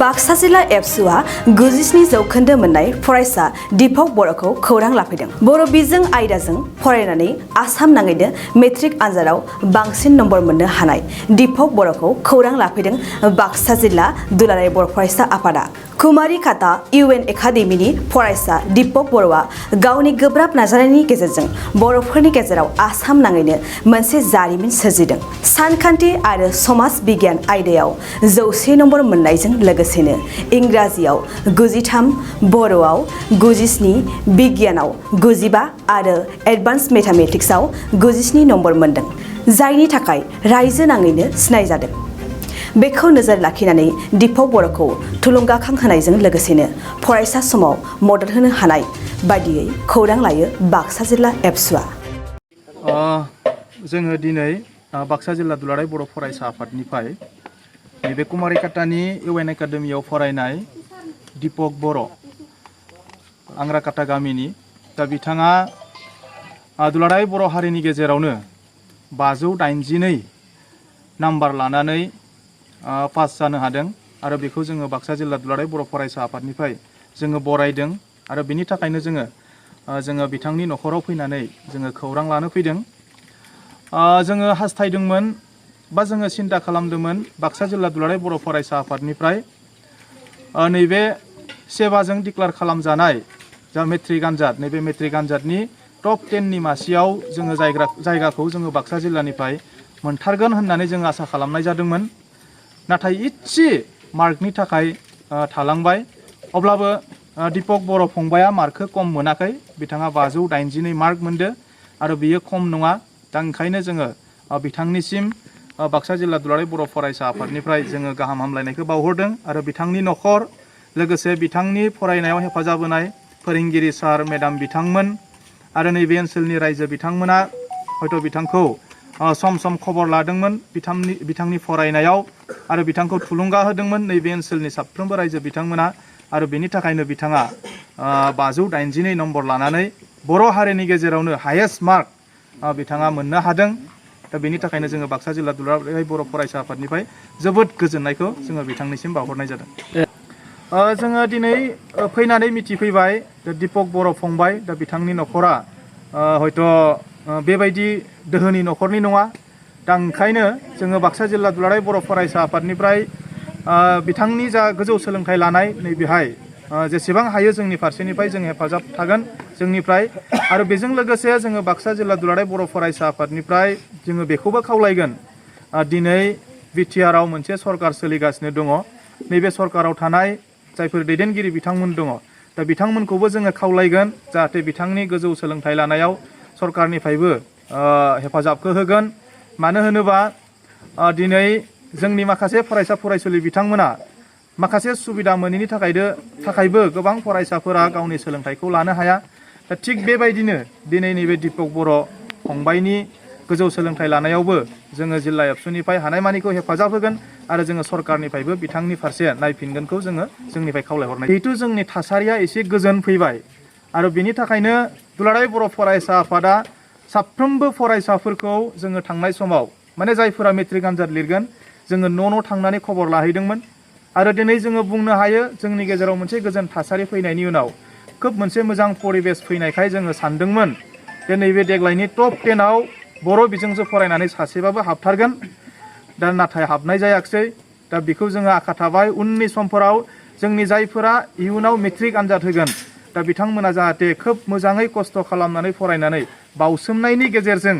बाक्सा जिल्ला एबसुआ 97 जौखोन्दो मोननाय फरायसा दीपक बर'खौ खौरां लाफैदों। बर' बिजों आयदाजों फरायनानै आसाम नाङैनो मेट्रिक आनजादाव बांसिन नम्बर मोननो हानाय दीपक बर'खौ खौरां लाफैदों बाक्सा जिल्ला दुलाराय बर' फरायसा आफादा। कुमारी खाता UN एकाडेमिनि फरायसा दीपक बर'आ गावनि गोब्राब नाजानायनि गेजेरजों बर'फोरनि गेजेराव आसाम नाङैनो मोनसे जारिमिन सोरजिदों। सानखान्थि आरो समाज बिगियान आयदायाव 100 नम्बर मोननायजों लोगोसेनो इंराजियाव 93, बर'आव 97, बिगियानाव 95 आरो एडभान्स मेथामेटिक्सआव 97 नम्बर मोनदों, जायनि थाखाय रायजो नाङैनो सिनायजादों। बेखौ नोजोर लाखिनानै दीपक बर'खौ थुलुंगाखांहोनायजों लोगोसेनो फरायसा समाव मदद होनो हानाय बायदियै खौरां लायो बाक्सा जिल्ला एबसुआ। जोङो दिनै बाक्सा जिल्ला दुलाराय बर' फरायसा आफादनिफ्राय नैबे कुमारी काटानि UN एकाडेमियाव फरायनाय दीपक बर' आंग्राकाटा गामिनि दा बिथाङा दुलाराय बर' हारिनि गेजेरावनो 582 नाम्बार लानानै पास जानो हादों आरो बेखौ जोङो बाक्सा जिल्ला दुलाराय बर' फरायसा आफादनिफ्राय जोङो बरायदों आरो बेनि थाखायनो जोङो बिथांनि न'खराव फैनानै जोङो खौरां लानो फैदों। जोङो हास्थायदोंमोन बा जोङो सिन्था खालामदोंमोन बाक्सा जिल्ला दुलाराय बर' फरायसा आफादनिफ्राय नैबे सेबाजों डिक्लेयार खालामजानाय जा मेट्रिक आनजाद, नैबे मेट्रिक आनजादनि टप 10नि मासियाव जोङो जायगाखौ जोङो बाक्सा जिल्लानिफ्राय मोनथारगोन होननानै जों आसा खालामनाय जादोंमोन। नाथाय इसे मार्कनि थाखाय थालांबाय। अब्लाबो दीपक बर' फंबाया मार्कखौ खम मोनाखै, बिथाङा 582 मार्क मोनदो आरो बियो खम नङा। दा ओंखायनो जोङो बिथांनिसिम बाक्सा जिल्ला दुलाराय बर' फरायसा आफादनिफ्राय जोङो गाहाम हामलायनायखौ बावहरदों आरो बिथांनि न'खर लोगोसे बिथांनि फरायनायाव हेफाजाब होनाय फोरोंगिरि सार मेडाम बिथांमोन आरो नैबे ओनसोलनि रायजो बिथांमोना हयथ' बिथांखौ सम सम खबर लादोंमोन बिथांनि फरायनायाव आरो बिथांखौ थुलुंगा होदोंमोन नैबे ओनसोलनि साफ्रोमबो रायजो बिथांमोना आरो बेनि थाखायनो बिथाङा 582 नम्बर लानानै बर' हारिनि गेजेरावनो हायेस्ट मार्क बिथाङा मोननो हादों। दा बेनि थाखायनो जोङो बाक्सा जिल्ला दुलाराय बर' फरायसा आफादनिफ्राय जोबोद गोजोननायखौ जोङो बिथांनिसिम बावहरनाय जादों। जोङो दिनै फैनानै मिथिफैबाय दीपक बर' फंबाय दा बिथांनि न'खरा हयथ' बेबायदि दोहोनि न'खरनि नङा। दा ओंखायनो जोङो बाक्सा जिल्ला दुलाराय बर' फरायसा आफादनिफ्राय बिथांनि जा गोजौ सोलोंथाइ लानाय नैबेहाय जेसेबां हायो जोंनि फारसेनिफ्राय जों हेफाजाब थागोन जोंनिफ्राय आरो बेजों लोगोसे जोङो बाक्सा जिल्ला दुलाराय बर' फरायसा आफादनिफ्राय जोङो बेखौबो खावलायगोन दिनै बिटिआरआव मोनसे सरकार सोलिगासिनो दङ। नैबे सरकाराव थानाय जायफोर दैदेनगिरि बिथांमोन दङ दा बिथांमोनखौबो जोङो खावलायगोन जाहाथे बिथांनि गोजौ सोलोंथाइ लानायाव सरकारनिफ्रायबो हेफाजाबखौ होगोन। मानो होनोबा दिनै जोंनि माखासे फरायसा फरायसुलि बिथांमोना माखासे सुबिदा मोनैनि थाखायबो गोबां फरायसाफोरा गावनि सोलोंथाइखौ लानो हाया। दा थिग बेबायदिनो दिनै नैबे दीपक बर' फंबायनि गोजौ सोलोंथाइ लानायावबो जोङो जिल्ला एबसुनिफ्राय हानायमानिखौ हेफाजाब होगोन आरो जोङो सरकारनिफ्रायबो बिथांनि फारसे नायफिनगोनखौ जोङो जोंनिफ्राय खावलायहरनाय। जिहेथु जोंनि थासारिया एसे गोजोन फैबाय आरो बेनि थाखायनो दुलाराय बर' फरायसा आफादा साफ्रोमबो फरायसाफोरखौ जोङो थांनाय समाव माने जायफोरा मेट्रिक आनजाद लिरगोन जोङो न' थांनानै खबर लाहैदोंमोन आरो दिनै जोङो बुंनो हायो जोंनि गेजेराव मोनसे गोजोन थासारि फैनायनि उनाव खोब मोनसे मोजां परिबेस फैनायखाय जोङो सानदोंमोन जे नैबे देग्लायनि टप 10आव बर' बिजोंजों फरायनानै सासेबाबो हाबथारगोन। दा नाथाय हाबनाय जायाखिसै। दा बेखौ जोङो आखा थाबाय उननि समफोराव जोंनि जायफोरा इयुनाव मेट्रिक आनजाद होगोन दा बिथांमोना जाहाथे खोब मोजाङै खस्थ' खालामनानै फरायनानै बावसोमनायनि गेजेरजों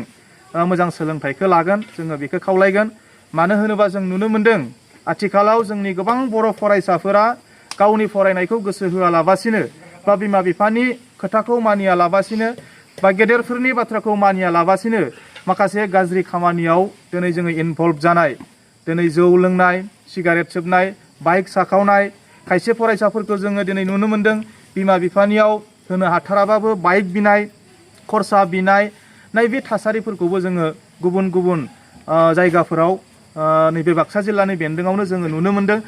मोजां सोलोंथाइखौ लागोन जोङो बेखौ खावलायगोन। मानो होनोबा जों नुनो मोनदों आथिखालाव जोंनि गोबां बर' फरायसाफोरा गावनि फरायनायखौ गोसो होआलाबासिनो बा बिमा बिफानि खोथाखौ मानियालाबासिनो बा गेदेरफोरनि बाथ्राखौ मानियालाबासिनो माखासे गाज्रि खामानियाव दिनै जोङो इनभल्भ जानाय, दिनै जौ लोंनाय, सिगारेट सोबनाय, बाइक साखावनाय, खायसे फरायसाफोरखौ जोङो दिनै नुनो मोनदों बिमा बिफानियाव होनो हाथाराबाबो बाइक बिनाय, खरसा बिनाय नैबे थासारिफोरखौबो जोङो गुबुन गुबुन जायगाफोराव नैबे बाक्सा जिल्लानि बेन्दोङावनो जोङो नुनो मोनदों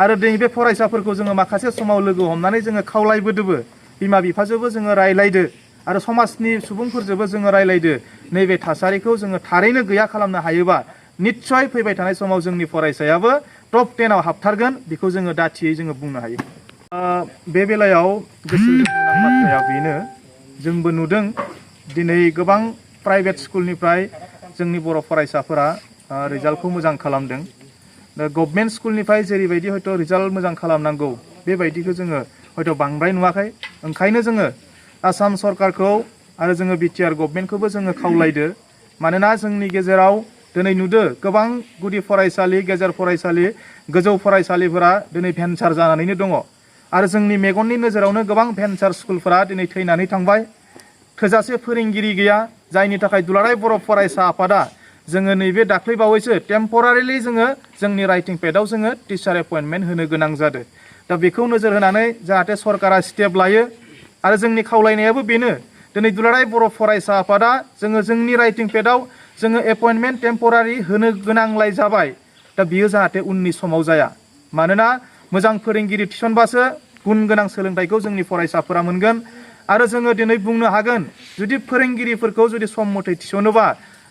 आरो नैबे फरायसाफोरखौ जोङो माखासे समाव लोगो हमनानै जोङो खावलायबोदोंबो बिमा बिफाजोंबो जोङो रायलायदो आरो समाजनि सुबुंफोरजोंबो जोङो रायलायदो नैबे थासारिखौ जोङो थारैनो गैया खालामनो हायोबा निस्सय फैबाय थानाय समाव जोंनि फरायसायाबो टप 10 आव हाबथारगोन बेखौ जोङो दाथियै जोङो बुंनो हायो। बे बेलायाव गोसो गोनां बाथ्राया बेनो जोंबो नुदों दिनै गोबां प्राइभेट स्कुलनिफ्राय जोंनि बर' फरायसाफोरा रिजाल्टखौ मोजां खालामदों। दा गभर्नमेन्ट स्कुलनिफ्राय जेरैबायदि हयथ' रिजाल्ट मोजां खालामनांगौ बेबायदिखौ जोङो हयथ' बांद्राय नुवाखै। ओंखायनो जोङो आसाम सरकारखौ आरो जोङो बिटिआर गभर्नमेन्टखौबो जोङो खावलायदो। मानोना जोंनि गेजेराव दिनै नुदो गोबां गुदि फरायसालि, गेजेर फरायसालि, गोजौ फरायसालिफोरा दिनै भेन्सार जानानैनो दङ। आरो जोंनि मेगननि नोजोरावनो गोबां भेन्सार स्कुलफोरा दिनै थैनानै थांबाय। थोजासे फोरोंगिरि गैया, जायनि थाखाय दुलाराय बर' फरायसा आफादा जोङो नैबे दाख्लैबावैसो टेम्परारिलि जोङो जोंनि राइटिं पेडआव जोङो टिचार एपइन्टमेन्ट होनो गोनां जादों। दा बेखौ नोजोर होनानै जाहाथे सरकारा स्टेप लायो आरो जोंनि खावलायनायाबो बेनो दिनै दुलाराय बर' फरायसा आफादा जोङो जोंनि राइटिं पेडआव जोङो एपइन्टमेन्ट टेम्परारि होनो गोनांलाय जाबाय। दा बियो जाहाथे उननि समाव जाया। मानोना मोजां फोरोंगिरि थिसनबासो गुन गोनां सोलोंथाइखौ जोंनि फरायसाफोरा मोनगोन। आरो जोङो दिनै बुंनो हागोन जुदि फोरोंगिरिफोरखौ जुदि सम मथे थिसनोबा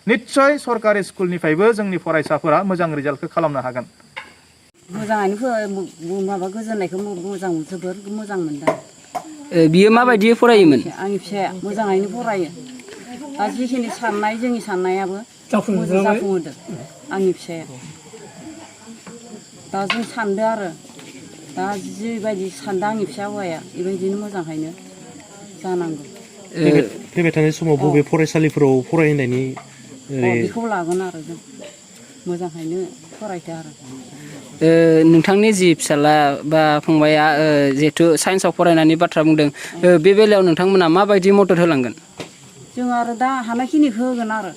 निस्सय सरकारि स्कुलनिफ्रायबो जोंनि फरायसाफोरा मोजां रिजाल्टखौ खालामनो हागोन। मोजाङैनो माबा गोजोननायखौ मोजां जोबोर मोजां मोनदों। बियो माबायदि फरायोमोन? आंनि फिसाया मोजाङैनो फरायो। दा जिखिनि साननाय जोंनि साननायाबो मोजां जाफुंहोदों आंनि फिसाया। दा जों सानदों आरो दा जिबायदि सानदों आंनि फिसा हौवाया बेबायदिनो मोजाङैनो जानांगौ। फैबाय थानाय समाव बबे फरायसालिफोराव फरायनायनि बेखौ लागोन आरो जों मोजाङैनो फरायदो आरो। नोंथांनि जि फिसाला बा फंबाया जिहेथु साइन्सआव फरायनायनि बाथ्रा बुंदों, बे बेलायाव नोंथांमोना माबायदि मदद होलांगोन? जों आरो दा हानायखिनिखौ होगोन आरो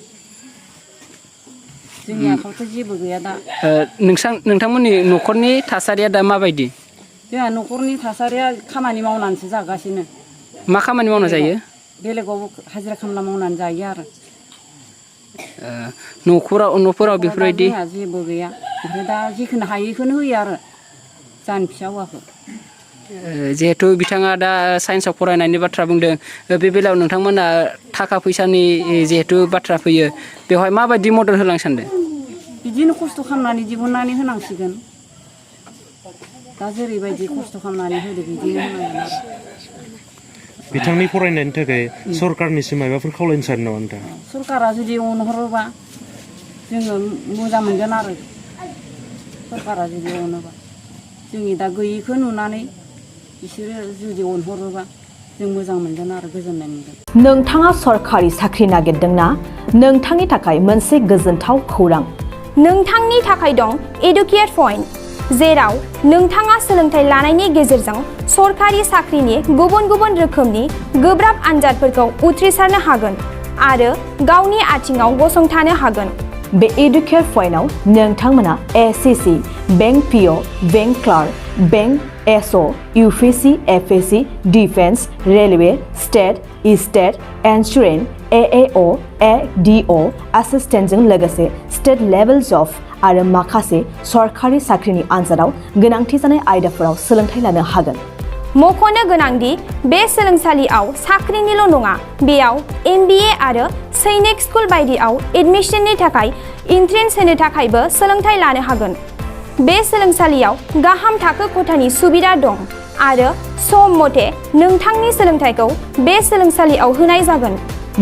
जोंनि आखायावथ' जेबो गैया दा। नोंथांमोननि न'खरनि थासारिया दा माबायदि? जोंहा न'खरनि थासारिया खामानि मावनानैसो जागासिनो। मा खामानि मावना जायो? बेलेगाव हाजिरा खामला मावनानै जायो आरो। न'फोराव बेफोरबायदि जोंहा जेबो गैया। ओमफ्राय दा जिखुनु हायो बेखौनो होयो आरो जानि फिसा हौवाखौ। जिहेथु बिथाङा दा साइन्सआव फरायनायनि बाथ्रा बुंदों, बे बेलायाव नोंथांमोना थाखा फैसानि जिहेथु बाथ्रा फैयो, बेवहाय माबायदि मदद होलांनो सानदों? बिदिनो खस्थ' खालामनानै दिहुननानै होनांसिगोन। दा जेरैबायदि खस्थ' खालामनानै होदो बिदिनो होनांगोन आरो। बिथांनि फरायनायनि थाखाय सरकारनिसिम माबाफोर खावलायनो सानो नामा नोंथां? सरकारा जुदि अनहरोबा जोङो मोजां मोनगोन आरो। सरकारा जुदि अनोबा जोंनि दा गैयिखौ नुनानै बिसोरो जुदि अनहरोबा जों मोजां मोनगोन आरो गोजोननाय मोनगोन। नोंथाङा सरकारि साख्रि नागिरदोंना? नोंथांनि थाखाय मोनसे गोजोनथाव खौरां। नोंथांनि थाखाय दं एडुकेट पइन्ट, जेराव नोंथाङा सोलोंथाइ लानायनि गेजेरजों सरकारि साख्रिनि गुबुन गुबुन रोखोमनि गोब्राब आनजादफोरखौ उथ्रिसारनो हागोन आरो गावनि आथिङाव गसंथानो हागोन। बे एडुकेट पइन्टआव नोंथांमोना SSC, bank PO, bank clerk, bank SO, UPSC, एफएससि, defence, railway, state insurance, AAO, ADO एसिस्टेन्टजों लोगोसे स्टेट लेभेल जब आरो माखासे सरकारि साख्रिनि आनजादाव गोनांथि जानाय आयदाफोराव सोलोंथाइ लानो हागोन। मख'नो गोनांदि बे सोलोंसालियाव साख्रिनिल' नङा, बेयाव MBA आरो सैनिक स्कुल बायदियाव एडमिशननि थाखाय एन्ट्रेन्स होनो थाखायबो सोलोंथाइ लानो हागोन। बे सोलोंसालियाव गाहाम थाखो खथानि सुबिदा दं आरो सम मथे नोंथांनि सोलोंथाइखौ बे सोलोंसालियाव होनाय जागोन।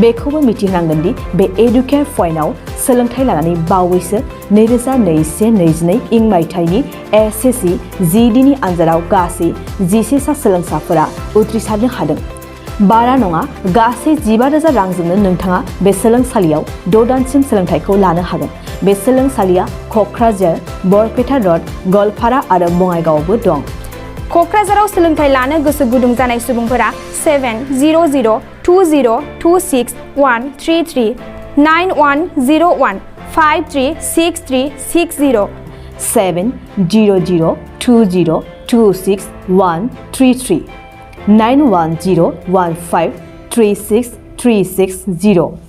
बेखौबो मिथिनांगोन दि बे एडुकेट पइन्टआव सोलोंथाइ लानानै बावैसो 2021-22 इं मायथाइनि एसएससि जिडिनि आनजादाव गासै 11 सा सोलोंसाफोरा उथ्रिसारनो हादों। बारा नङा, गासै 15,000 रांजोंनो नोंथाङा बे सोलोंसालियाव 6 दानसिम सोलोंथाइखौ लानो हागोन। बे सोलोंसालिया क'क्राझार, बरपेटा रड, गवालपारा आरो बङाइगावआवबो दं। क'क्राझाराव सोलोंथाइ लानो गोसो गुदुं जानाय सुबुंफोरा 70020263133 9101536360 70020263133 9101536360